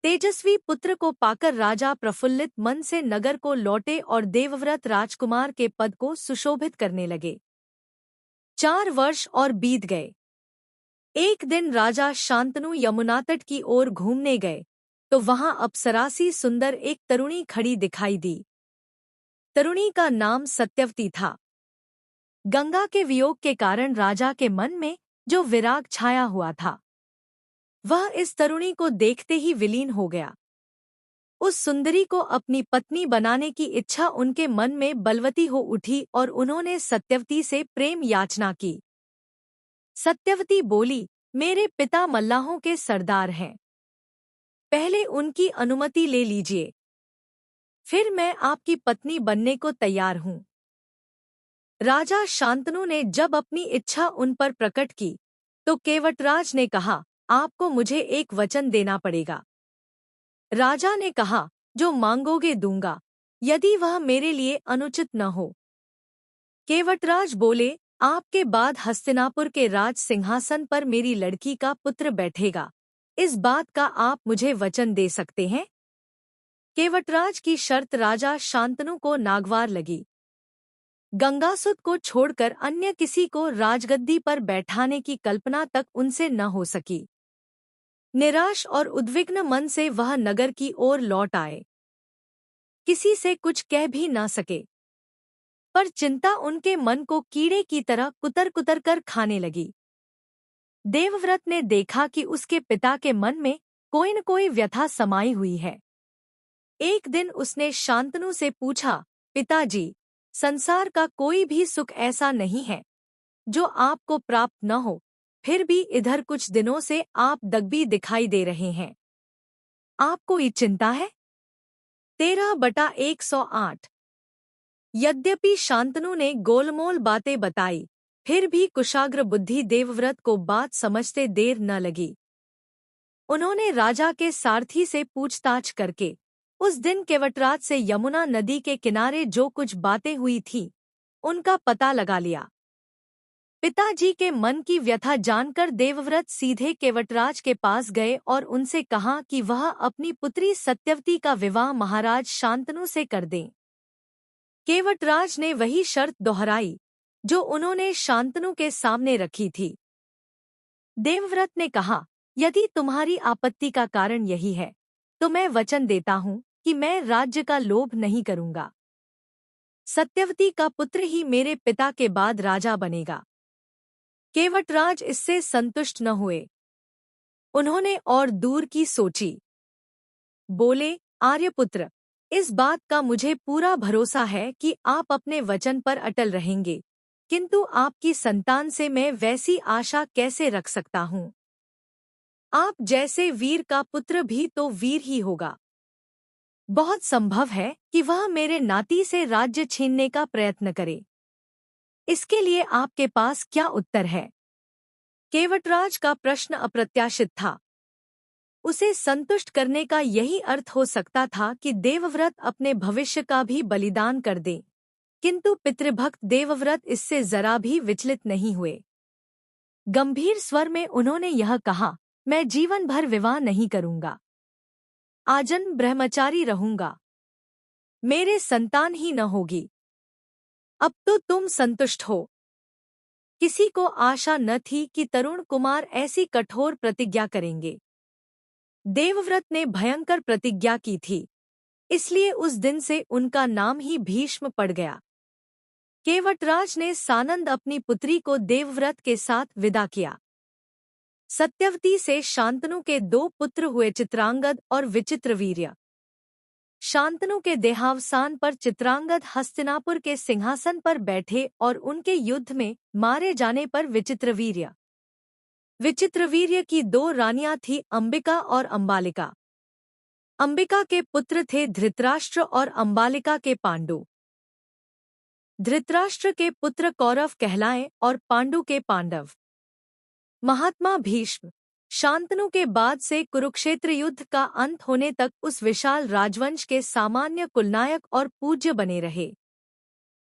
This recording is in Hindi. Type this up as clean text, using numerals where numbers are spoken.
तेजस्वी पुत्र को पाकर राजा प्रफुल्लित मन से नगर को लौटे और देवव्रत राजकुमार के पद को सुशोभित करने लगे। 4 वर्ष और बीत गए। एक दिन राजा शांतनु यमुना तट की ओर घूमने गए तो वहां अप्सरासी सुंदर एक तरुणी खड़ी दिखाई दी। तरुणी का नाम सत्यवती था। गंगा के वियोग के कारण राजा के मन में जो विराग छाया हुआ था वह इस तरुणी को देखते ही विलीन हो गया। उस सुंदरी को अपनी पत्नी बनाने की इच्छा उनके मन में बलवती हो उठी और उन्होंने सत्यवती से प्रेम याचना की। सत्यवती बोली, मेरे पिता मल्लाहों के सरदार हैं, पहले उनकी अनुमति ले लीजिए, फिर मैं आपकी पत्नी बनने को तैयार हूं। राजा शांतनु ने जब अपनी इच्छा उन पर प्रकट की तो केवटराज ने कहा, आपको मुझे एक वचन देना पड़ेगा। राजा ने कहा, जो मांगोगे दूंगा, यदि वह मेरे लिए अनुचित न हो। केवटराज बोले, आपके बाद हस्तिनापुर के राज सिंहासन पर मेरी लड़की का पुत्र बैठेगा, इस बात का आप मुझे वचन दे सकते हैं? केवटराज की शर्त राजा शांतनु को नागवार लगी। गंगासुत को छोड़कर अन्य किसी को राजगद्दी पर बैठाने की कल्पना तक उनसे न हो सकी। निराश और उद्विग्न मन से वह नगर की ओर लौट आए। किसी से कुछ कह भी न सके, पर चिंता उनके मन को कीड़े की तरह कुतर-कुतर कर खाने लगी। देवव्रत ने देखा कि उसके पिता के मन में कोई न कोई व्यथा समाई हुई है। एक दिन उसने शांतनु से पूछा, पिताजी, संसार का कोई भी सुख ऐसा नहीं है जो आपको प्राप्त न हो, फिर भी इधर कुछ दिनों से आप दग्बी दिखाई दे रहे हैं। आपको ये चिंता है? 13/108। यद्यपि शांतनु ने गोलमोल बातें बताई, फिर भी कुशाग्र बुद्धि देवव्रत को बात समझते देर न लगी। उन्होंने राजा के सारथी से पूछताछ करके उस दिन केवटराज से यमुना नदी के किनारे जो कुछ बातें हुई थी उनका पता लगा लिया। पिताजी के मन की व्यथा जानकर देवव्रत सीधे केवटराज के पास गए और उनसे कहा कि वह अपनी पुत्री सत्यवती का विवाह महाराज शांतनु से कर दें। केवटराज ने वही शर्त दोहराई जो उन्होंने शांतनु के सामने रखी थी। देवव्रत ने कहा, यदि तुम्हारी आपत्ति का कारण यही है तो मैं वचन देता हूँ कि मैं राज्य का लोभ नहीं करूँगा। सत्यवती का पुत्र ही मेरे पिता के बाद राजा बनेगा। केवटराज इससे संतुष्ट न हुए। उन्होंने और दूर की सोची। बोले, आर्यपुत्र, इस बात का मुझे पूरा भरोसा है कि आप अपने वचन पर अटल रहेंगे, किंतु आपकी संतान से मैं वैसी आशा कैसे रख सकता हूँ? आप जैसे वीर का पुत्र भी तो वीर ही होगा। बहुत संभव है कि वह मेरे नाती से राज्य छीनने का प्रयत्न करे। इसके लिए आपके पास क्या उत्तर है? केवटराज का प्रश्न अप्रत्याशित था। उसे संतुष्ट करने का यही अर्थ हो सकता था कि देवव्रत अपने भविष्य का भी बलिदान कर दे, किंतु पितृभक्त देवव्रत इससे जरा भी विचलित नहीं हुए। गंभीर स्वर में उन्होंने यह कहा, मैं जीवन भर विवाह नहीं करूंगा, आजन्म ब्रह्मचारी रहूंगा, मेरे संतान ही न होगी। अब तो तुम संतुष्ट हो। किसी को आशा न थी कि तरुण कुमार ऐसी कठोर प्रतिज्ञा करेंगे। देवव्रत ने भयंकर प्रतिज्ञा की थी, इसलिए उस दिन से उनका नाम ही भीष्म पड़ गया। केवटराज ने सानंद अपनी पुत्री को देवव्रत के साथ विदा किया। सत्यवती से शांतनु के 2 पुत्र हुए, चित्रांगद और विचित्रवीर्य। शांतनु के देहावसान पर चित्रांगद हस्तिनापुर के सिंहासन पर बैठे और उनके युद्ध में मारे जाने पर विचित्रवीर्य की 2 रानियां थीं, अंबिका और अंबालिका। अंबिका के पुत्र थे धृतराष्ट्र और अंबालिका के पांडु। धृतराष्ट्र के पुत्र कौरव कहलाए और पांडु के पांडव। महात्मा भीष्म शांतनु के बाद से कुरुक्षेत्र युद्ध का अंत होने तक उस विशाल राजवंश के सामान्य कुलनायक और पूज्य बने रहे।